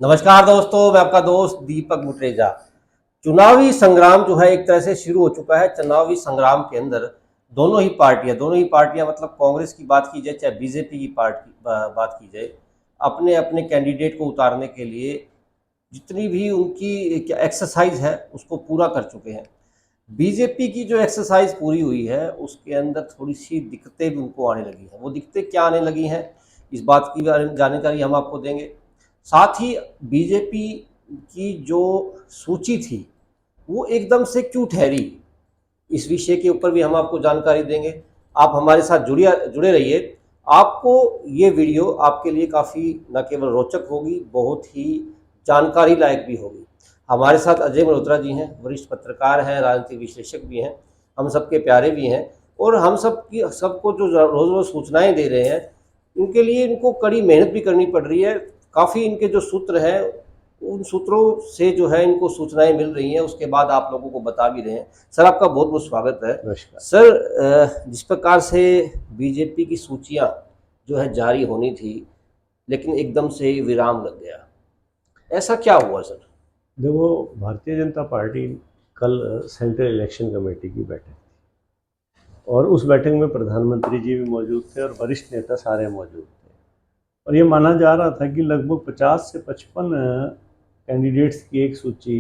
नमस्कार दोस्तों, मैं आपका दोस्त दीपक मुटरेजा। चुनावी संग्राम जो है एक तरह से शुरू हो चुका है। चुनावी संग्राम के अंदर दोनों ही पार्टियां मतलब कांग्रेस की बात की जाए चाहे बीजेपी की पार्टी बात की जाए, अपने अपने कैंडिडेट को उतारने के लिए जितनी भी उनकी एक्सरसाइज है उसको पूरा कर चुके हैं। बीजेपी की जो एक्सरसाइज पूरी हुई है उसके अंदर थोड़ी सी दिक्कतें भी उनको आने लगी हैं। वो दिक्कतें क्या आने लगी हैं, इस बात की जानकारी हम आपको देंगे। साथ ही बीजेपी की जो सूची थी वो एकदम से क्यों ठहरी, इस विषय के ऊपर भी हम आपको जानकारी देंगे। आप हमारे साथ जुड़े रहिए। आपको ये वीडियो आपके लिए काफ़ी न केवल रोचक होगी, बहुत ही जानकारी लायक भी होगी। हमारे साथ अजय मल्होत्रा जी हैं, वरिष्ठ पत्रकार हैं, राजनीतिक विश्लेषक भी हैं, हम सबके प्यारे भी हैं। और हम सबको जो रोज़ रोज़ सूचनाएं दे रहे हैं, इनके लिए इनको कड़ी मेहनत भी करनी पड़ रही है। काफ़ी इनके जो सूत्र हैं, उन सूत्रों से जो है इनको सूचनाएं मिल रही हैं, उसके बाद आप लोगों को बता भी रहे हैं। सर, आपका बहुत बहुत स्वागत है। नमस्कार सर, जिस प्रकार से बीजेपी की सूचियां जो है जारी होनी थी, लेकिन एकदम से विराम लग गया, ऐसा क्या हुआ सर? देखो, भारतीय जनता पार्टी कल सेंट्रल इलेक्शन कमेटी की बैठक थी और उस बैठक में प्रधानमंत्री जी भी मौजूद थे और वरिष्ठ नेता सारे मौजूद थे। और ये माना जा रहा था कि लगभग 50 से 55 कैंडिडेट्स की एक सूची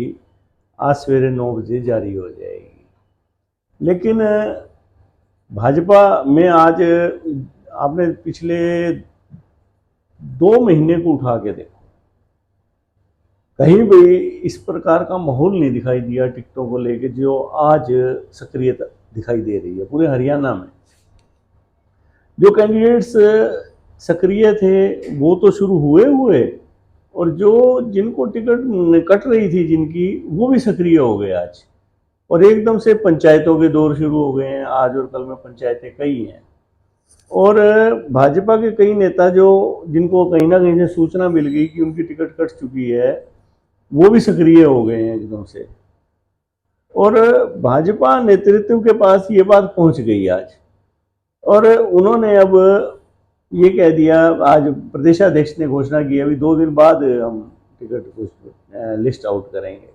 आज सवेरे 9 बजे जारी हो जाएगी। लेकिन भाजपा में आज आपने पिछले 2 महीने को उठा के देखो, कहीं भी इस प्रकार का माहौल नहीं दिखाई दिया टिकटों को लेके जो आज सक्रियता दिखाई दे रही है पूरे हरियाणा में। जो कैंडिडेट्स सक्रिय थे वो तो शुरू हुए और जो जिनको टिकट कट रही थी जिनकी, वो भी सक्रिय हो गए आज। और एकदम से पंचायतों के दौर शुरू हो गए हैं। आज और कल में पंचायतें कई हैं और भाजपा के कई नेता जो जिनको कहीं ना कहीं से सूचना मिल गई कि उनकी टिकट कट चुकी है, वो भी सक्रिय हो गए हैं एकदम से। और भाजपा नेतृत्व के पास ये बात पहुंच गई आज और उन्होंने अब ये कह दिया, आज प्रदेशाध्यक्ष ने घोषणा की अभी 2 दिन बाद हम टिकट लिस्ट आउट करेंगे।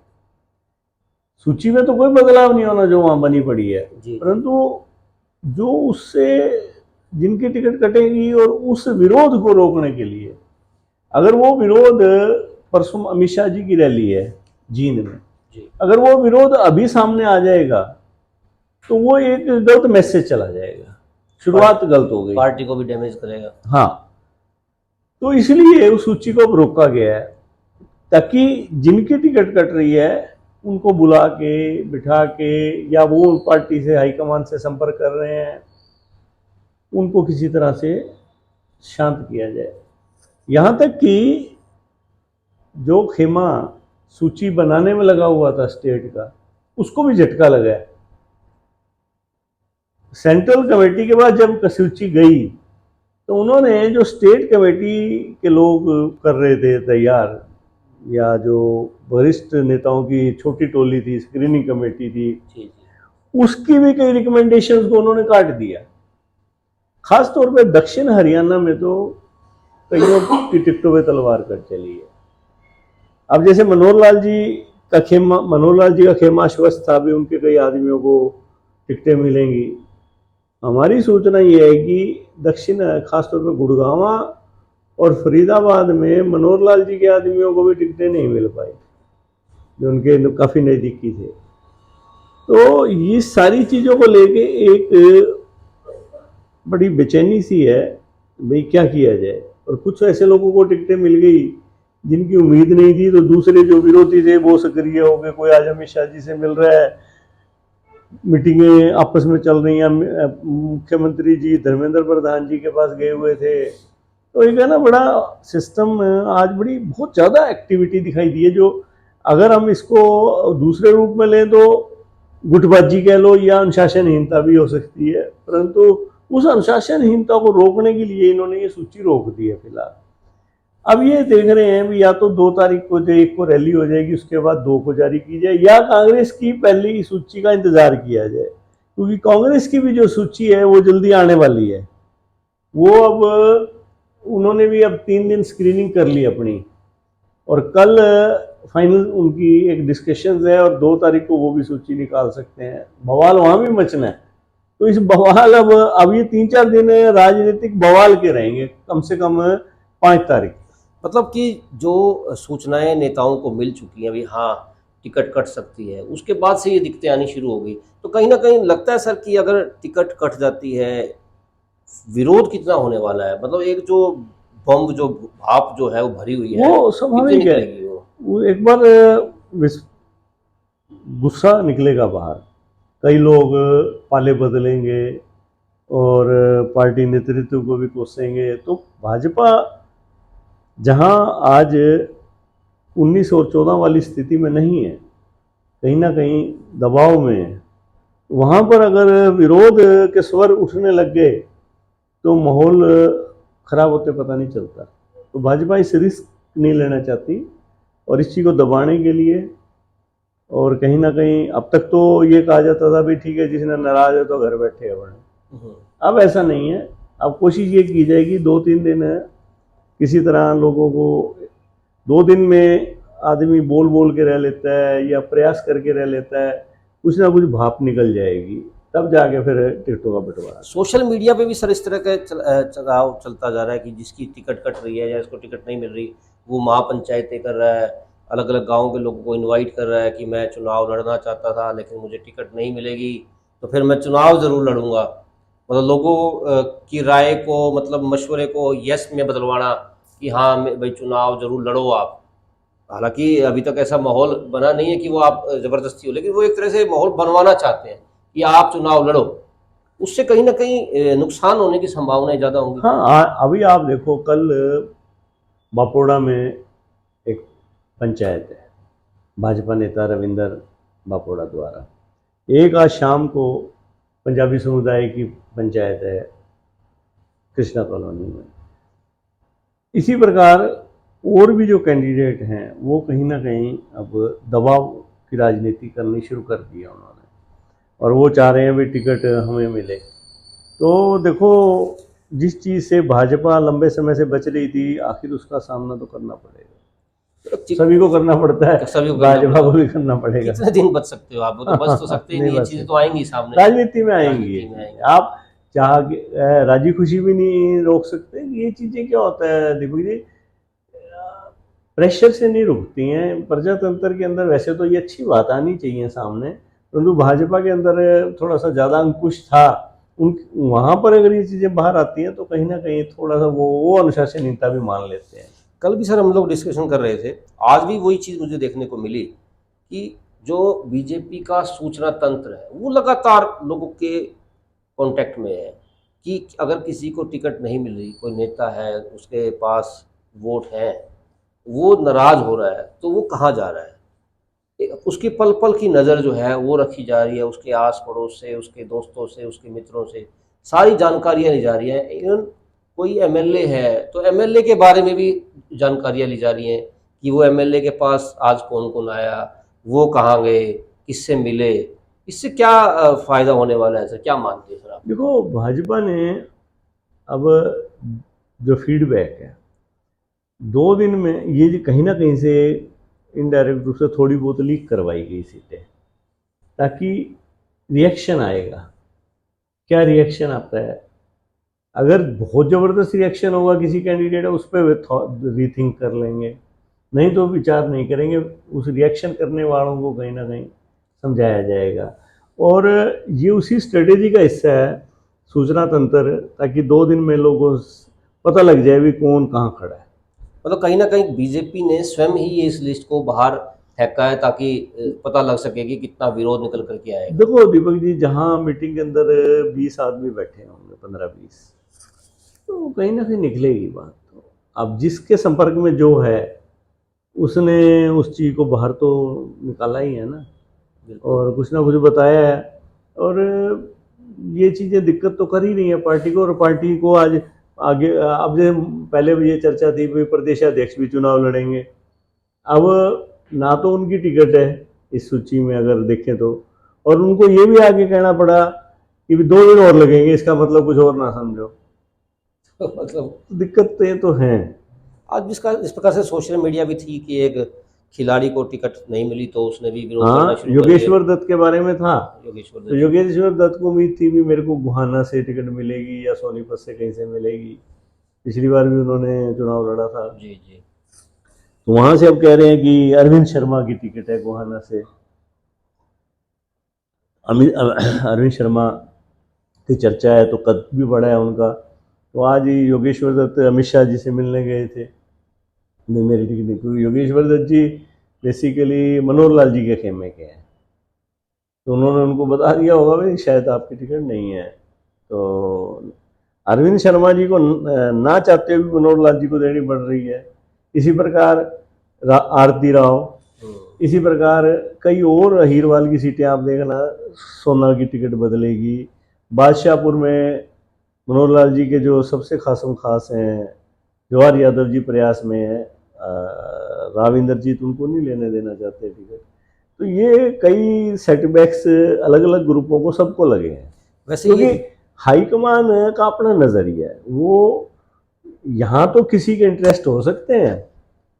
सूची में तो कोई बदलाव नहीं होना जो वहां बनी पड़ी है, परंतु जो उससे जिनकी टिकट कटेगी और उस विरोध को रोकने के लिए, अगर वो विरोध परसों अमित शाह जी की रैली है जींद में, अगर वो विरोध अभी सामने आ जाएगा तो वो एक गलत मैसेज चला जाएगा, शुरुआत गलत हो गई, पार्टी को भी डैमेज करेगा। हाँ, तो इसलिए उस सूची को रोका गया है ताकि जिनकी टिकट कट रही है उनको बुला के बिठा के, या वो पार्टी से हाईकमान से संपर्क कर रहे हैं, उनको किसी तरह से शांत किया जाए। यहाँ तक कि जो खेमा सूची बनाने में लगा हुआ था स्टेट का, उसको भी झटका लगा है। सेंट्रल कमेटी के बाद जब सूची गई तो उन्होंने जो स्टेट कमेटी के लोग कर रहे थे तैयार, या जो वरिष्ठ नेताओं की छोटी टोली थी, स्क्रीनिंग कमेटी थी, उसकी भी कई रिकमेंडेशंस को उन्होंने काट दिया। खास तौर पे दक्षिण हरियाणा में तो कईयों की टिकटों पे तलवार कट चली है। अब जैसे मनोहर लाल जी का खेमा आश्वस्त था, अभी उनके कई आदमियों को टिकटें मिलेंगी। हमारी सूचना ये है कि दक्षिण खासतौर पर गुड़गांव और फरीदाबाद में मनोहर लाल जी के आदमियों को भी टिकटें नहीं मिल पाई जो उनके काफ़ी नज़दीकी थे। तो ये सारी चीज़ों को लेके एक बड़ी बेचैनी सी है, भाई क्या किया जाए। और कुछ ऐसे लोगों को टिकटें मिल गई जिनकी उम्मीद नहीं थी, तो दूसरे जो विरोधी थे वो सक्रिय हो गए। कोई आज अमित शाह जी से मिल रहा है, मीटिंगें आपस में चल रही हैं, मुख्यमंत्री जी धर्मेंद्र प्रधान जी के पास गए हुए थे। तो एक है ना, बड़ा सिस्टम आज बड़ी बहुत ज़्यादा एक्टिविटी दिखाई दी है, जो अगर हम इसको दूसरे रूप में लें तो गुटबाजी कह लो या अनुशासनहीनता भी हो सकती है, परंतु उस अनुशासनहीनता को रोकने के लिए इन्होंने ये सूची रोक दी है फिलहाल। अब ये देख रहे हैं भी या तो 2 तारीख को जो 1 को रैली हो जाएगी, उसके बाद 2 को जारी की जाए, या कांग्रेस की पहली सूची का इंतजार किया जाए, क्योंकि कांग्रेस की भी जो सूची है वो जल्दी आने वाली है। वो अब उन्होंने भी अब 3 दिन स्क्रीनिंग कर ली अपनी, और कल फाइनल उनकी एक डिस्कशन है और 2 तारीख को वो भी सूची निकाल सकते हैं। बवाल वहां भी मचना है। तो इस बवाल अब ये 3-4 दिन राजनीतिक बवाल के रहेंगे, कम से कम 5 तारीख। मतलब कि जो सूचनाएं नेताओं को मिल चुकी हैं अभी, हाँ टिकट कट सकती है, उसके बाद से ये दिक्कतें आनी शुरू हो गई। तो कहीं ना कहीं लगता है सर कि अगर टिकट कट जाती है, विरोध कितना होने वाला है? मतलब एक जो बम, जो भाप जो है वो भरी हुई है, वो कितनी स्वाभाविक है। निकलेगी वो एक बार गुस्सा निकलेगा बाहर, कई लोग पाले बदलेंगे और पार्टी नेतृत्व को भी कोसेंगे। तो भाजपा जहां आज 19 और 14 वाली स्थिति में नहीं है, कहीं ना कहीं दबाव में है, वहां पर अगर विरोध के स्वर उठने लग गए तो माहौल खराब होते पता नहीं चलता। तो भाजपा इस रिस्क नहीं लेना चाहती और इस चीज़ को दबाने के लिए, और कहीं ना कहीं अब तक तो ये कहा जाता था भी ठीक है जिसने नाराज है तो घर बैठे है बड़े। अब ऐसा नहीं है। अब कोशिश ये की जाएगी 2-3 दिन किसी तरह लोगों को, 2 दिन में आदमी बोल बोल के रह लेता है या प्रयास करके रह लेता है, कुछ ना कुछ भाप निकल जाएगी, तब जाके फिर टिकटों का बंटवारा। सोशल मीडिया पे भी सर इस तरह का चढ़ाव चलता जा रहा है कि जिसकी टिकट कट रही है या इसको टिकट नहीं मिल रही, वो महापंचायतें कर रहा है, अलग अलग गाँव के लोगों को इनवाइट कर रहा है कि मैं चुनाव लड़ना चाहता था लेकिन मुझे टिकट नहीं मिलेगी तो फिर मैं चुनाव ज़रूर लड़ूंगा। मतलब लोगों की राय को, मतलब मशवरे को यस में बदलवाना कि हाँ भाई चुनाव ज़रूर लड़ो आप। हालांकि अभी तक ऐसा माहौल बना नहीं है कि वो आप ज़बरदस्ती हो, लेकिन वो एक तरह से माहौल बनवाना चाहते हैं कि आप चुनाव लड़ो। उससे कहीं ना कहीं नुकसान होने की संभावनाएं ज़्यादा होंगी। हाँ, अभी आप देखो कल बापोड़ा में एक पंचायत है, भाजपा नेता रविंदर बापोड़ा द्वारा। एक आज शाम को पंजाबी समुदाय की पंचायत है कृष्णा कॉलोनी में। इसी प्रकार और भी जो कैंडिडेट हैं वो कहीं ना कहीं अब दबाव की राजनीति करनी शुरू कर दी है उन्होंने, और वो चाह रहे हैं भी टिकट हमें मिले। तो देखो, जिस चीज़ से भाजपा लंबे समय से बच रही थी, आखिर उसका सामना तो करना पड़ेगा, सभी को करना पड़ता है, सभी को भाजपा को भी करना पड़ेगा। कितने दिन बच सकते हो आप? वो तो बच तो सकते ही नहीं, ये चीजें तो आएंगी सामने, राजनीति में आएंगी। आप चाह राजी खुशी भी नहीं रोक सकते। ये चीजें क्या होता है दीपक जी, प्रेशर से नहीं रुकती हैं। प्रजातंत्र के अंदर वैसे तो ये अच्छी बात आनी चाहिए सामने, परंतु भाजपा के अंदर थोड़ा सा ज़्यादा अंकुश था उन, वहाँ पर अगर ये चीज़ें बाहर आती हैं तो कहीं ना कहीं थोड़ा सा वो अनुशासनहीनता भी मान लेते हैं। कल भी सर हम लोग डिस्कशन कर रहे थे, आज भी वही चीज़ मुझे देखने को मिली कि जो बीजेपी का सूचना तंत्र है वो लगातार लोगों के कांटेक्ट में है कि अगर किसी को टिकट नहीं मिल रही, कोई नेता है उसके पास वोट है, वो नाराज हो रहा है तो वो कहाँ जा रहा है, उसकी पल पल की नज़र जो है वो रखी जा रही है, उसके आस पड़ोस से, उसके दोस्तों से, उसके मित्रों से सारी जानकारियाँ ली जा रही हैं। इवन कोई एमएलए है तो एमएलए के बारे में भी जानकारियाँ ली जा रही हैं कि वो एमएलए के पास आज कौन कौन आया, वो कहाँ गए, किससे मिले। इससे क्या फ़ायदा होने वाला है सर, क्या मानते हैं सर आप? देखो, भाजपा ने अब जो फीडबैक है 2 दिन में, ये कहीं ना कहीं से इनडायरेक्ट रूप से थोड़ी बहुत लीक करवाई गई सीटें, ताकि रिएक्शन आएगा। क्या रिएक्शन आता है? अगर बहुत ज़बरदस्त रिएक्शन होगा किसी कैंडिडेट है उस पर रीथिंक कर लेंगे, नहीं तो विचार नहीं करेंगे। उस रिएक्शन करने वालों को कहीं ना कहीं समझाया जाएगा, और ये उसी स्ट्रेटेजी का हिस्सा है सूचना तंत्र, ताकि 2 दिन में लोगों को पता लग जाए भी कौन कहाँ खड़ा है। मतलब कहीं ना कहीं बीजेपी ने स्वयं ही ये इस लिस्ट को बाहर फेंका है ताकि पता लग सके कि कितना विरोध निकल करके आएगा। देखो दीपक जी, जहाँ मीटिंग के अंदर 20 आदमी बैठे होंगे, 15-20, तो कहीं ना कहीं निकलेगी बात। तो अब जिसके संपर्क में जो है उसने उस चीज़ को बाहर तो निकाला ही है ना, और कुछ ना कुछ बताया है, और ये चीज़ें दिक्कत तो कर ही रही है पार्टी को। और पार्टी को आज आगे, अब जो पहले भी ये चर्चा थी भाई प्रदेशाध्यक्ष भी चुनाव लड़ेंगे, अब ना तो उनकी टिकट है इस सूची में अगर देखें तो, और उनको ये भी आगे कहना पड़ा कि 2 दिन और लगेंगे, इसका मतलब कुछ और ना समझो। मतलब दिक्कतें तो हैं। आज इस प्रकार से सोशल मीडिया भी थी कि एक खिलाड़ी को टिकट नहीं मिली तो उसने भी विरोध करना हाँ, शुरू कर दिया। योगेश्वर दत्त के बारे में था। योगेश्वर तो दत्त। योगेश्वर दत्त को उम्मीद थी भी मेरे को गुहाना से टिकट मिलेगी या सोनीपत से कहीं से मिलेगी। पिछली बार भी उन्होंने चुनाव लड़ा था। जी जी। तो वहां से अब कह रहे हैं कि अरविंद शर्मा की टिकट है गुहाना से। अरविंद शर्मा की चर्चा है तो कद भी बढ़ा है उनका। तो आज ही योगेश्वर दत्त अमित शाह जी से मिलने गए थे, नहीं मेरी टिकट नहीं, क्योंकि योगेश्वर दत्त जी बेसिकली मनोहर लाल जी के खेमे के हैं। तो उन्होंने उनको बता दिया होगा भाई शायद आपकी टिकट नहीं है। तो अरविंद शर्मा जी को ना चाहते हुए मनोहर लाल जी को देनी पड़ रही है। इसी प्रकार आरती राव, इसी प्रकार कई और अहीरवाल की सीटें आप देखना, सोना की टिकट बदलेगी। बादशाहपुर में मनोहर लाल जी के जो सबसे खासम खास हैं जवाहर यादव जी प्रयास में है, राव इंद्रजीत उनको नहीं लेने देना चाहते टिकट। तो ये कई सेटबैक्स अलग अलग ग्रुपों को सबको लगे हैं। वैसे क्योंकि हाईकमान का अपना नज़रिया है, वो यहाँ तो किसी के इंटरेस्ट हो सकते हैं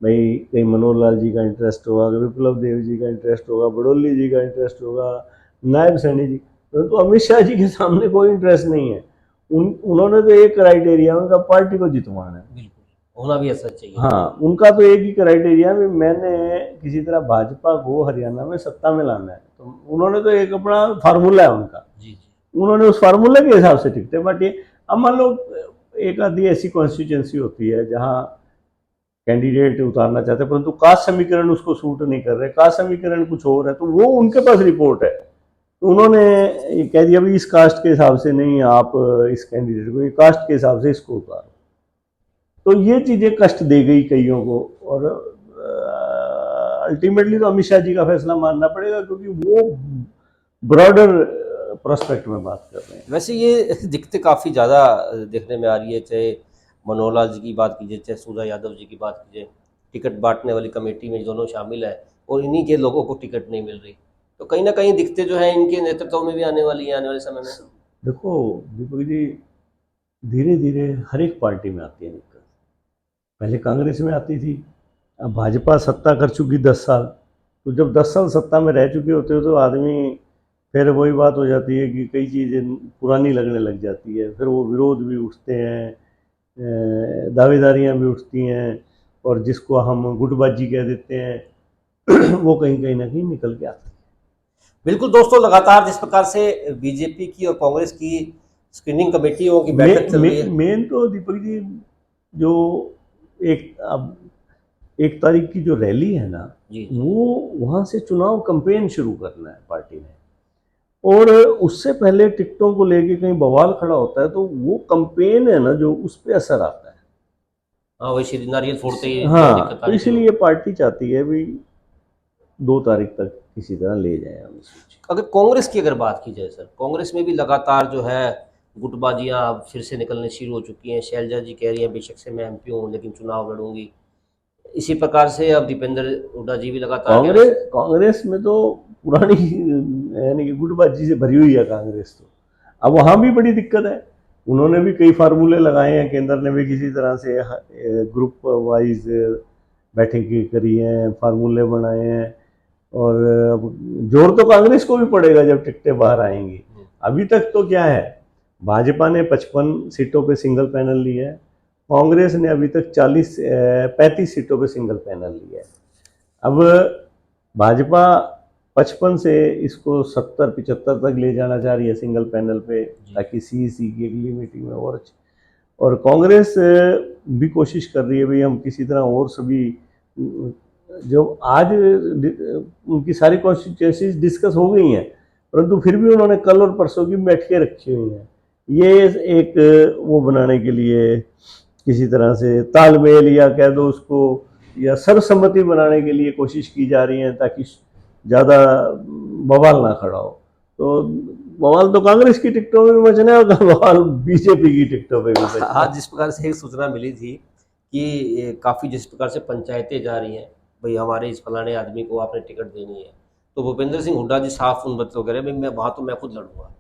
भाई, कहीं मनोहर लाल जी का इंटरेस्ट होगा, विप्लव देव जी का इंटरेस्ट होगा, बड़ोली जी का इंटरेस्ट होगा, नायब सैनी जी, परंतु अमित शाह जी के सामने कोई इंटरेस्ट नहीं है। उन्होंने तो एक क्राइटेरिया, उनका पार्टी को जितवाना है। बिल्कुल होना भी ऐसा चाहिए। हाँ, उनका तो एक ही क्राइटेरिया है, मैंने किसी तरह भाजपा को हरियाणा में सत्ता में लाना है। तो उन्होंने तो एक अपना फार्मूला है उनका, जी जी। उन्होंने उस फार्मूले के हिसाब से टिकटें बांटी। अब मान लो एक आधी ऐसी कॉन्स्टिट्यूंसी होती है जहाँ कैंडिडेट उतारना चाहते हैं परंतु कास्ट समीकरण उसको सूट नहीं कर रहे, कास्ट समीकरण कुछ और है, तो वो उनके पास रिपोर्ट है। तो उन्होंने कह दिया भाई इस कास्ट के हिसाब से नहीं, आप इस कैंडिडेट को, कास्ट के हिसाब से इसको उतारो। तो ये चीज़ें कष्ट दे गई कईयों को, और अल्टीमेटली तो अमित शाह जी का फैसला मानना पड़ेगा, क्योंकि वो ब्रॉडर प्रोस्पेक्ट में बात कर रहे हैं। वैसे ये दिक्कतें काफ़ी ज़्यादा देखने में आ रही है, चाहे मनोहर लाल जी की बात कीजिए, चाहे सुधा यादव जी की बात कीजिए। टिकट बांटने वाली कमेटी में दोनों शामिल है और इन्हीं के लोगों को टिकट नहीं मिल रही, तो कहीं ना कहीं दिक्कतें जो हैं इनके नेतृत्व में भी आने वाली है आने वाले समय में। देखो दीपक जी, धीरे धीरे हर एक पार्टी में आती है दिक्कत। पहले कांग्रेस में आती थी, अब भाजपा सत्ता कर चुकी 10 साल, तो जब 10 साल सत्ता में रह चुके होते हो तो आदमी फिर वही बात हो जाती है कि कई चीज़ें पुरानी लगने लग जाती है, फिर वो विरोध भी उठते हैं, दावेदारियाँ भी उठती हैं, और जिसको हम गुटबाजी कह देते हैं वो कहीं ना कहीं निकल के आती है। बिल्कुल दोस्तों, लगातार जिस प्रकार से बीजेपी की और कांग्रेस की स्क्रीनिंग कमेटियों की बैठक चल रही है। मेन तो दीपक जी, जो अब 1 तारीख की जो रैली है ना, वो वहाँ से चुनाव कैंपेन शुरू करना है पार्टी ने, और उससे पहले टिकटों को लेके कहीं बवाल खड़ा होता है तो वो कैंपेन है ना जो उस पर असर आता है। हाँ, वही नारियल फोड़ते ही हाँ, तो इसलिए पार्टी चाहती है भी 2 तारीख तक किसी तरह ले जाए हम। अगर कांग्रेस की अगर बात की जाए सर, कांग्रेस में भी लगातार जो है गुटबाजियां अब फिर से निकलने शुरू हो चुकी हैं। शैलजा जी कह रही हैं बेशक से मैं एमपी हूँ लेकिन चुनाव लड़ूंगी। इसी प्रकार से अब दीपेंद्र हुड्डा जी भी लगातार कांग्रेस में तो पुरानी यानी कि गुटबाजी से भरी हुई है कांग्रेस। तो अब वहाँ भी बड़ी दिक्कत है, उन्होंने भी कई फार्मूले लगाए हैं, केंद्र ने भी किसी तरह से ग्रुप वाइज बैठकें करी हैं, फार्मूले बनाए हैं, और अब जोर तो कांग्रेस को भी पड़ेगा जब टिकटें बाहर आएंगी। अभी तक तो क्या है, भाजपा ने 55 सीटों पे सिंगल पैनल लिया है, कांग्रेस ने अभी तक 35 सीटों पे सिंगल पैनल लिया है। अब भाजपा 55 से इसको 70-75 तक ले जाना चाह रही है सिंगल पैनल पे, ताकि सीईसी की अगली मीटिंग में और कांग्रेस भी कोशिश कर रही है भाई हम किसी तरह और सभी, जो आज उनकी सारी कॉन्स्टिट्यूएंसीज डिस्कस हो गई हैं, परंतु फिर भी उन्होंने कल और परसों की बैठकें रखी हुई हैं। ये एक वो बनाने के लिए किसी तरह से तालमेल या कह दो उसको, या सर्वसम्मति बनाने के लिए कोशिश की जा रही है ताकि ज़्यादा बवाल ना खड़ा हो। तो बवाल तो कांग्रेस की टिकटों में भी मचना है और बवाल बीजेपी की टिकटों पे भी मचना है। आज जिस प्रकार से एक सूचना मिली थी कि काफ़ी जिस प्रकार से पंचायतें जा रही हैं, भाई हमारे इस फलाने आदमी को आपने टिकट देनी है, तो भूपेंद्र सिंह हुड्डा जी साफ उन बच्चों कह रहे हैं भाई मैं वहाँ तो मैं खुद लड़ूंगा।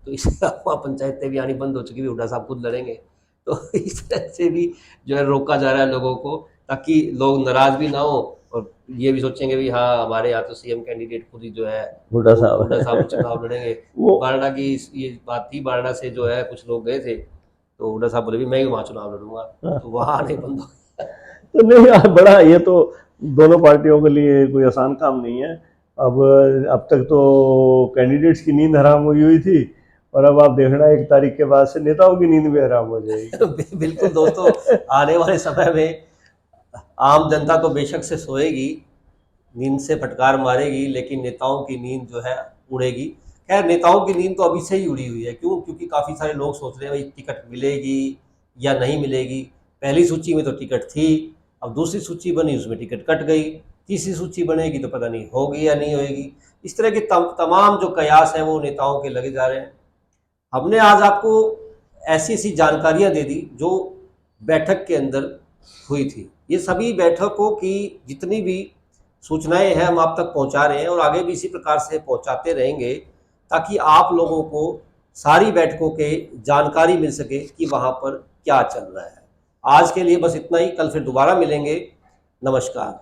तो इससे वहाँ पंचायतें भी आनी बंद हो चुकी है, हुड्डा साहब खुद लड़ेंगे। तो इस तरह से भी जो है रोका जा रहा है लोगों को, ताकि लोग नाराज भी ना हो और ये भी सोचेंगे भी हाँ हमारे यहाँ तो सीएम कैंडिडेट खुद ही जो है हुड्डा साहब हुड्डा साहब चुनाव लड़ेंगे। वो बारडा की ये बात थी, बारडा से जो है कुछ लोग गए थे तो हुड्डा साहब बोले भी मैं ही वहाँ चुनाव लड़ूंगा, तो वहाँ आने बंद हो गया। तो नहीं यार, बड़ा ये तो दोनों पार्टियों के लिए कोई आसान काम नहीं है। अब तक तो कैंडिडेट्स की नींद हराम हुई थी, और अब आप देखना 1 तारीख के बाद से नेताओं की नींद भी हराम हो जाएगी। बिल्कुल दोस्तों, आने वाले समय में आम जनता तो बेशक से सोएगी, नींद से फटकार मारेगी, लेकिन नेताओं की नींद जो है उड़ेगी। खैर नेताओं की नींद तो अभी से ही उड़ी हुई है, क्यों? क्योंकि काफ़ी सारे लोग सोच रहे हैं भाई टिकट मिलेगी या नहीं मिलेगी। पहली सूची में तो टिकट थी, अब दूसरी सूची बनी उसमें टिकट कट गई, तीसरी सूची बनेगी तो पता नहीं होगी या नहीं होगी। इस तरह के तमाम जो कयास हैं वो नेताओं के लगे जा रहे हैं। हमने आज आपको ऐसी ऐसी जानकारियां दे दी जो बैठक के अंदर हुई थी। ये सभी बैठकों की जितनी भी सूचनाएं हैं हम आप तक पहुंचा रहे हैं और आगे भी इसी प्रकार से पहुंचाते रहेंगे, ताकि आप लोगों को सारी बैठकों के जानकारी मिल सके कि वहां पर क्या चल रहा है। आज के लिए बस इतना ही, कल फिर दोबारा मिलेंगे। नमस्कार।